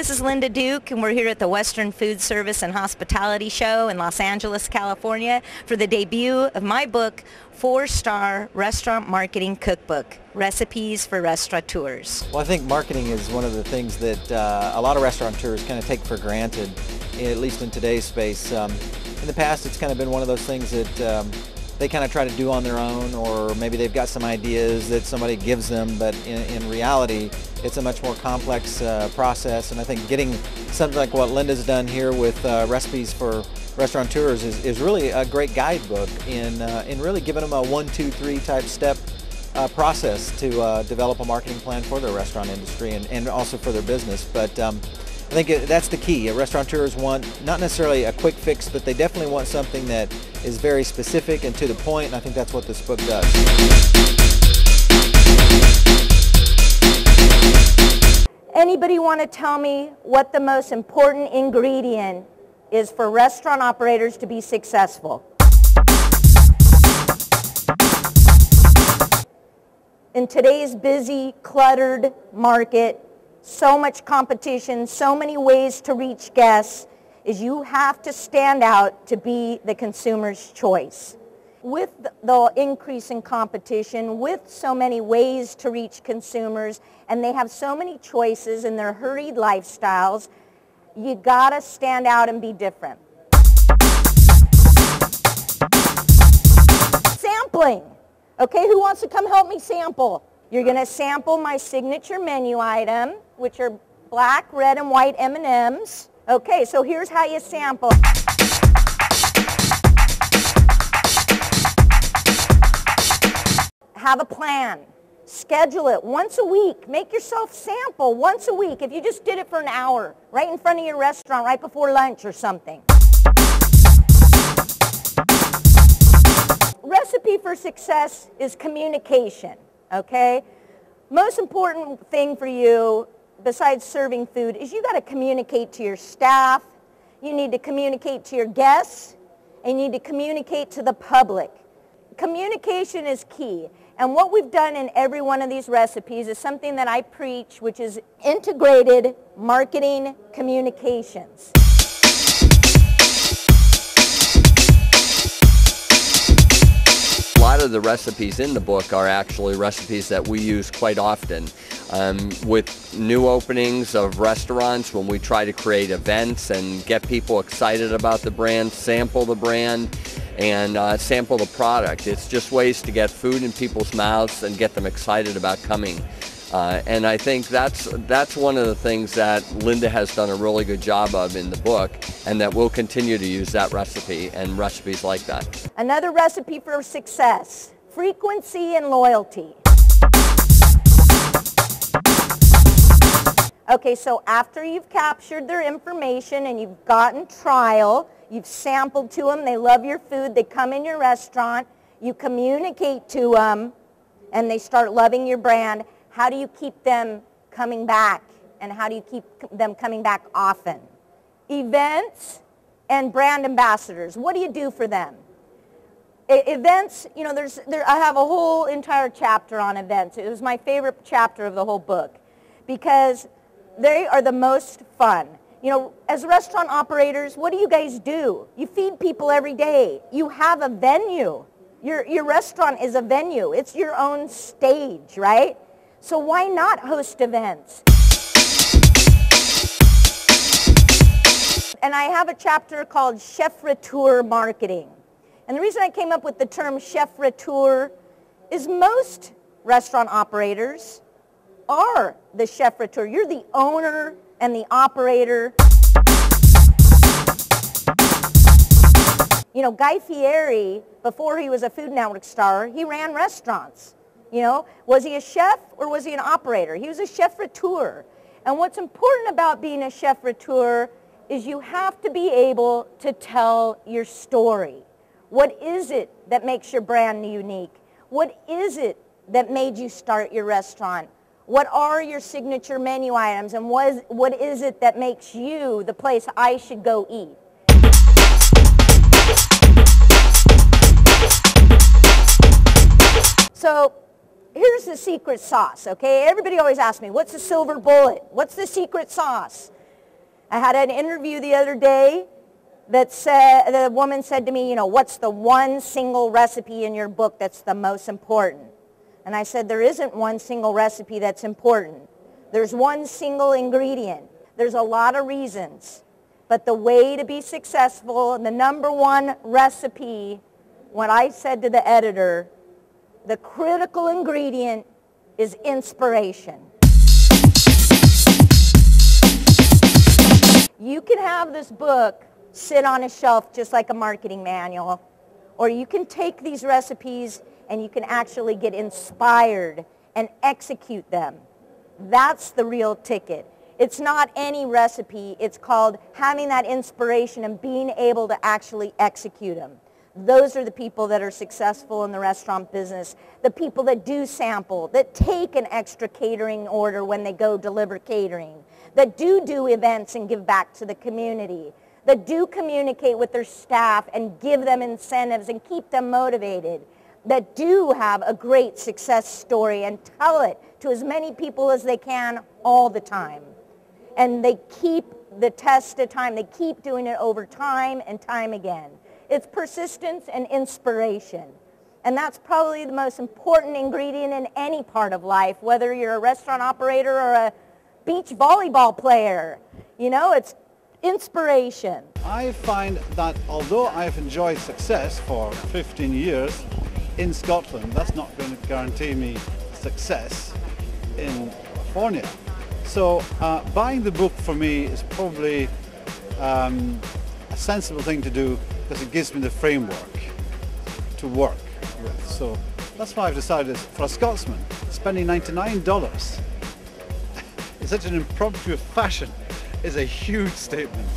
this is Linda Duke, and we're here at the Western Food Service and Hospitality Show in Los Angeles, California, for the debut of my book, 4-Star Restaurant Marketing Cookbook, Recipes for Restaurateurs. Well, I think marketing is one of the things that a lot of restaurateurs kind of take for granted, at least in today's space. In the past, it's kind of been one of those things that they kind of try to do on their own, or maybe they've got some ideas that somebody gives them, but in reality, it's a much more complex process. And I think getting something like what Linda's done here with Recipes for Restaurateurs is really a great guidebook in really giving them a 1, 2, 3 type step process to develop a marketing plan for their restaurant industry and also for their business. But I think that's the key. Restaurateurs want not necessarily a quick fix, but they definitely want something that is very specific and to the point, and I think that's what this book does. Anybody want to tell me what the most important ingredient is for restaurant operators to be successful? In today's busy, cluttered market, so much competition, so many ways to reach guests, is you have to stand out to be the consumer's choice. With the increase in competition, with so many ways to reach consumers, and they have so many choices in their hurried lifestyles, you gotta stand out and be different. Sampling. Okay, who wants to come help me sample? You're gonna sample my signature menu item, which are black, red, and white M&Ms. Okay, so here's how you sample. Have a plan. Schedule it once a week. Make yourself sample once a week. If you just did it for an hour, right in front of your restaurant, right before lunch or something. Recipe for success is communication, okay? Most important thing for you, besides serving food, is you got to communicate to your staff, you need to communicate to your guests, and you need to communicate to the public. Communication is key. And what we've done in every one of these recipes is something that I preach, which is integrated marketing communications. A lot of the recipes in the book are actually recipes that we use quite often. With new openings of restaurants, when we try to create events and get people excited about the brand, sample the brand, and sample the product. It's just ways to get food in people's mouths and get them excited about coming. And I think that's one of the things that Linda has done a really good job of in the book, and that we'll continue to use that recipe and recipes like that. Another recipe for success, frequency and loyalty. Okay, so after you've captured their information and you've gotten trial, you've sampled to them, they love your food, they come in your restaurant, you communicate to them, and they start loving your brand. How do you keep them coming back, and how do you keep them coming back often? Events and brand ambassadors, what do you do for them? Events, you know, I have a whole entire chapter on events. It was my favorite chapter of the whole book because they are the most fun. You know, as restaurant operators, what do you guys do? You feed people every day. You have a venue. Your restaurant is a venue. It's your own stage, right? So why not host events? And I have a chapter called Chef-Retour Marketing. And the reason I came up with the term Chef-Retour is most restaurant operators are the chef-retour. You're the owner and the operator. You know, Guy Fieri, before he was a Food Network star, he ran restaurants. You know, was he a chef or was he an operator? He was a chef-retour. And what's important about being a chef-retour is you have to be able to tell your story. What is it that makes your brand unique? What is it that made you start your restaurant? What are your signature menu items, and what is it that makes you the place I should go eat? So here's here's the secret sauce, okay? Everybody always asks me, what's the silver bullet? What's the secret sauce? I had an interview the other day that said, the woman said to me, you know, what's the one single recipe in your book that's the most important? And I said, there isn't one single recipe that's important. There's one single ingredient. There's a lot of reasons. But the way to be successful, and the number one recipe, what I said to the editor, the critical ingredient is inspiration. You can have this book sit on a shelf just like a marketing manual, or you can take these recipes and you can actually get inspired and execute them. That's the real ticket. It's not any recipe. It's called having that inspiration and being able to actually execute them. Those are the people that are successful in the restaurant business. The people that do sample, that take an extra catering order when they go deliver catering, that do events and give back to the community, that do communicate with their staff and give them incentives and keep them motivated, that do have a great success story and tell it to as many people as they can all the time. And they keep the test of time. They keep doing it over time and time again. It's persistence and inspiration. And that's probably the most important ingredient in any part of life, whether you're a restaurant operator or a beach volleyball player. You know, it's inspiration. I find that although I've enjoyed success for 15 years in Scotland, that's not going to guarantee me success in California. So buying the book for me is probably a sensible thing to do because it gives me the framework to work with. So that's why I've decided, for a Scotsman, spending $99 in such an impromptu fashion is a huge statement.